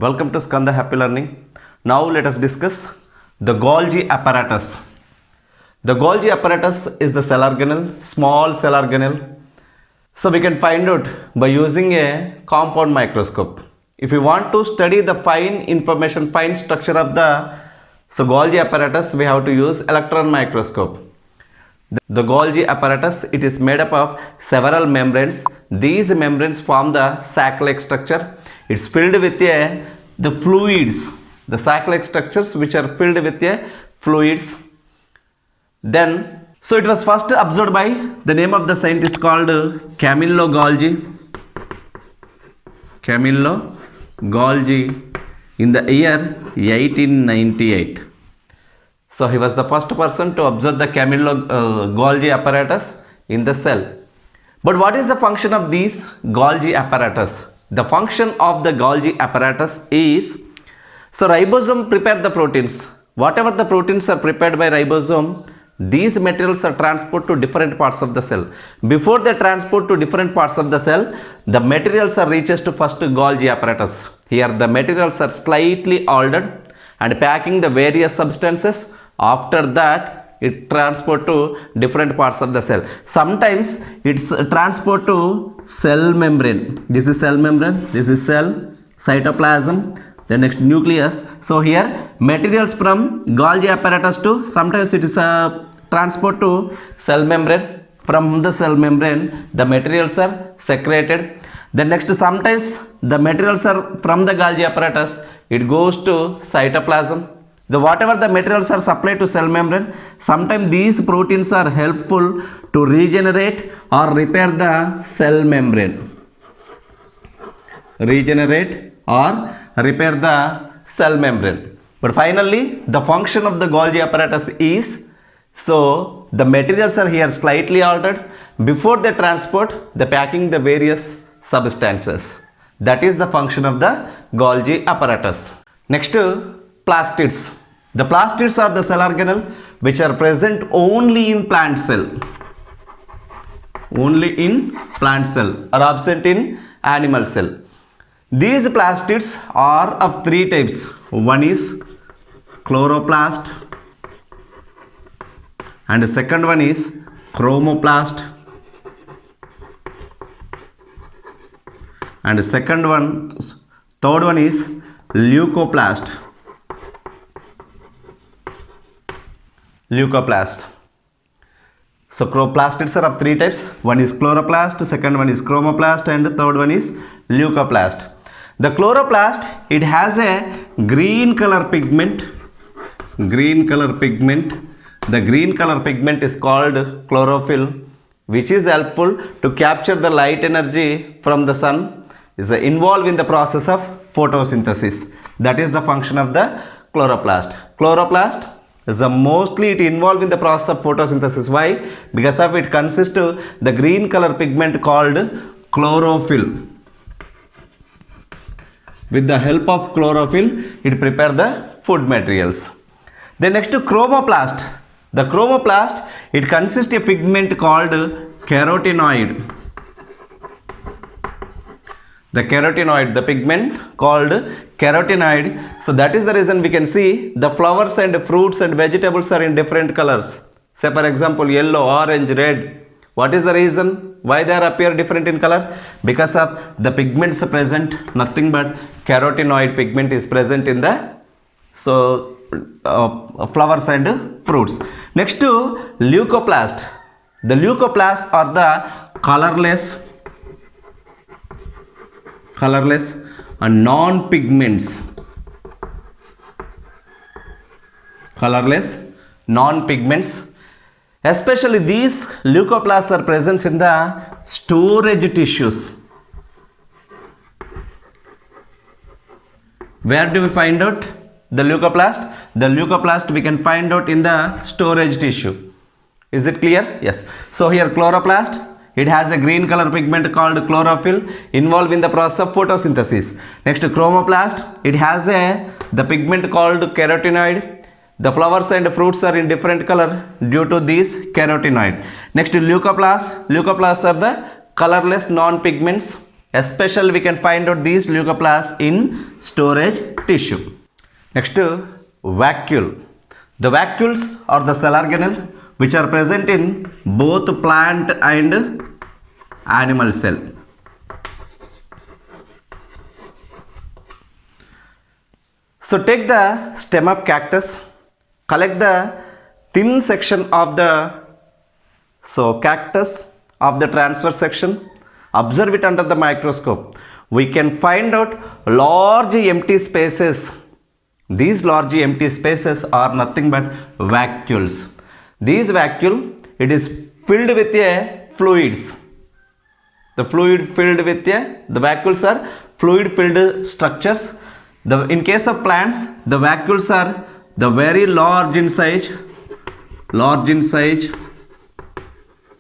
Welcome to Skanda Happy Learning. Now let us discuss the Golgi apparatus. The Golgi apparatus is the cell organelle, small cell organelle. So we can find out by using a compound microscope. If you want to study the fine information, fine structure of the Golgi apparatus, we have to use electron microscope. The Golgi apparatus, it is made up of several membranes. These membranes form the sac-like structure. It's filled with the fluids, the sac-like structures which are filled with fluids. Then, so it was first observed by the name of the scientist called Camillo Golgi. Camillo Golgi in the year 1898. So he was the first person to observe the Camillo Golgi apparatus in the cell. But what is the function of these Golgi apparatus? The function of the Golgi apparatus is, so ribosome prepare the proteins. Whatever the proteins are prepared by ribosome, these materials are transported to different parts of the cell. Before they transport to different parts of the cell, the materials are reaches to first Golgi apparatus. Here the materials are slightly altered and packing the various substances. After that, it transport to different parts of the cell. Sometimes it's transport to cell membrane. This is cell membrane, this is cell, cytoplasm, the next nucleus. So here materials from Golgi apparatus to, sometimes it is transport to cell membrane. From the cell membrane, the materials are secreted. Then next, sometimes the materials are from the Golgi apparatus, it goes to cytoplasm. Whatever the materials are supplied to cell membrane, sometimes these proteins are helpful to regenerate or repair the cell membrane. Regenerate or repair the cell membrane. But finally, the function of the Golgi apparatus is, so the materials are here slightly altered. Before they transport, the packing the various substances. That is the function of the Golgi apparatus. Next, plastids. The plastids are the cell organelle which are present only in plant cell. Only in plant cell or absent in animal cell. These plastids are of three types. One is chloroplast and the second one is chromoplast and the third one is leucoplast. Leucoplast. So plastids are of three types. One is chloroplast, second one is chromoplast, and the third one is leucoplast. The chloroplast, it has a green color pigment. Green color pigment. The green color pigment is called chlorophyll, which is helpful to capture the light energy from the sun. Is involved in the process of photosynthesis. That is the function of the chloroplast. Chloroplast is mostly it involved in the process of photosynthesis. Why? Because of it consists of the green color pigment called chlorophyll. With the help of chlorophyll, it prepare the food materials. Then next to chromoplast. The chromoplast, it consists of a pigment called carotenoid. The pigment called carotenoid. So that is the reason we can see the flowers and fruits and vegetables are in different colors. Say for example, yellow, orange, red. What is the reason why they appear different in color? Because of the pigments present, nothing but carotenoid pigment is present in the flowers and fruits. Next to leucoplast. The leucoplasts are the colorless and non-pigments. Colorless, non-pigments. Especially these leucoplasts are present in the storage tissues. Where do we find out the leucoplast? The leucoplast we can find out in the storage tissue. Is it clear? Yes. So here chloroplast, it has a green color pigment called chlorophyll involved in the process of photosynthesis. Next, chromoplast, it has the pigment called carotenoid. The flowers and fruits are in different color due to these carotenoid. Next, leucoplasts. Leucoplasts are the colorless non-pigments. Especially we can find out these leucoplasts in storage tissue. Next, vacuole. The vacuoles are the cell organelle which are present in both plant and animal cell. So take the stem of cactus, collect the thin section of the cactus of the transverse section, observe it under the microscope. We can find out large empty spaces. These large empty spaces are nothing but vacuoles. These vacuole, it is filled with fluids. The fluid filled with the vacuoles are fluid filled structures. In case of plants, the vacuoles are the very large in size,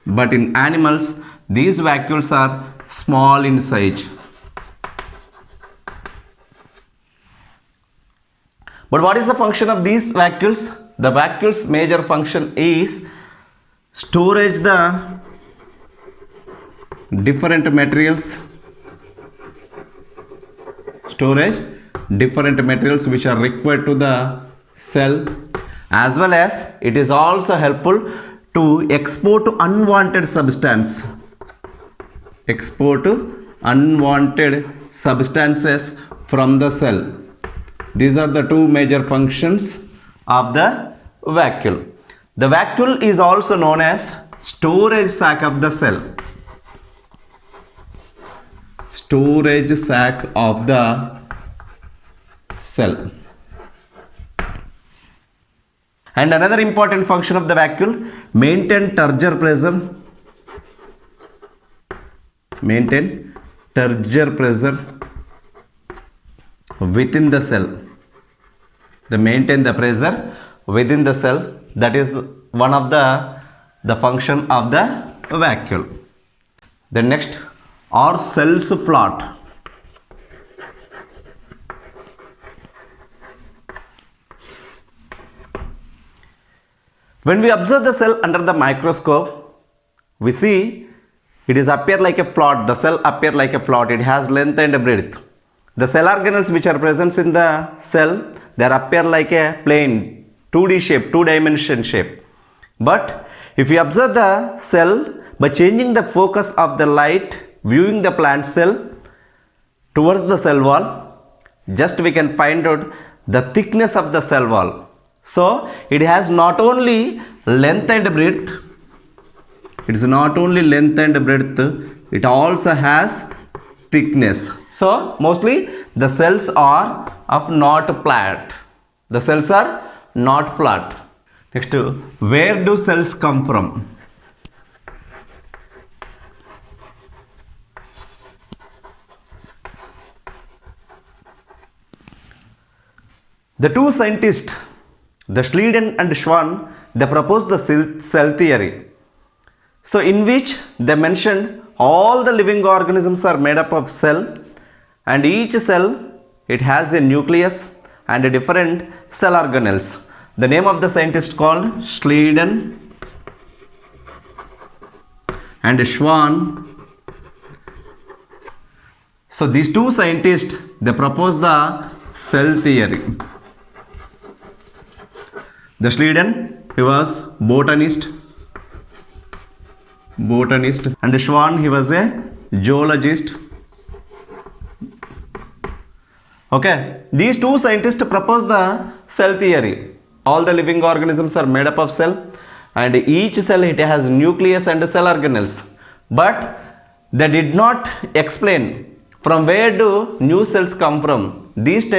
but in animals, these vacuoles are small in size. But what is the function of these vacuoles? The vacuoles' major function is storage the different materials, which are required to the cell, as well as it is also helpful to export unwanted substances from the cell. These are the two major functions of the vacuole. The vacuole is also known as storage sac of the cell. Storage sac of the cell. And another important function of the vacuole, maintain turgor pressure. Within the cell. They maintain the pressure within the cell. That is one of the function of the vacuole. The next, are cells flat? When we observe the cell under the microscope, we see it is appear like a float. The cell appear like a float. It has length and breadth. The cell organelles which are present in the cell, they appear like a plane, 2D shape, 2-dimension shape. But if we observe the cell by changing the focus of the light, viewing the plant cell towards the cell wall, just we can find out the thickness of the cell wall. So it has not only length and breadth, it also has thickness. So mostly the cells are of not flat. The cells are not flat. Next, where do cells come from? The two scientists, the Schleiden and Schwann, they proposed the cell theory. So in which they mentioned all the living organisms are made up of cell, and each cell, it has a nucleus and a different cell organelles. The name of the scientist called Schleiden and Schwann. So these two scientists, they proposed the cell theory. The Schleiden, he was botanist, and Schwann, he was a zoologist. Okay, these two scientists proposed the cell theory. All the living organisms are made up of cell, and each cell, it has nucleus and cell organelles. But they did not explain from where do new cells come from. These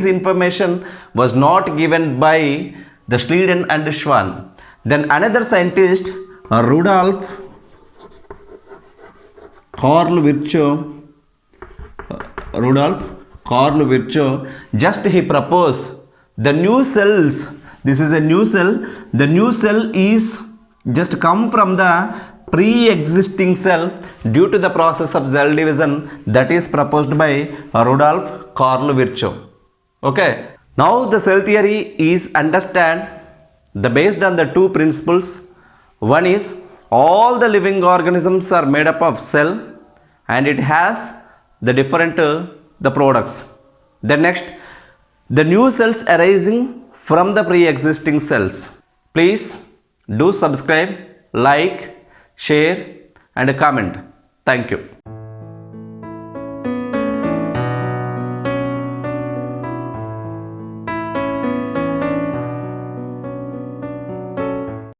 information was not given by the Schleiden and Schwann. Then another scientist, Rudolf Karl Virchow, just he proposed the new cells. This is a new cell. The new cell is just come from the pre-existing cell due to the process of cell division that is proposed by Rudolf Karl Virchow. Okay. Now the cell theory is understand based on the two principles. One is all the living organisms are made up of cell, and it has the different the products. Then next, the new cells arising from the pre-existing cells. Please do subscribe, like, share and comment. Thank you.